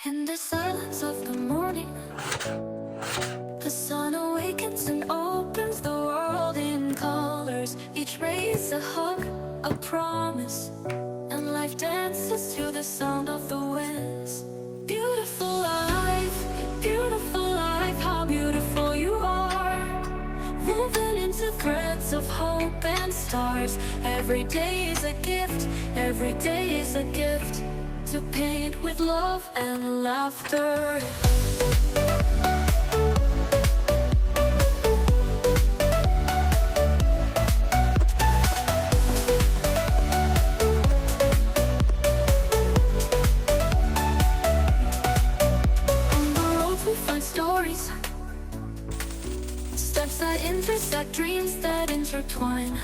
In the silence of the morning, the sun awakens and opens the world in colors. Each ray is a hug, a promise, and life dances to the sound of the winds. Beautiful life, how beautiful you are. Woven into threads of hope and stars. Every day is a gift, every day is a gift, to paint with love and laughter. On the road we find stories, steps that intersect, dreams that intertwine.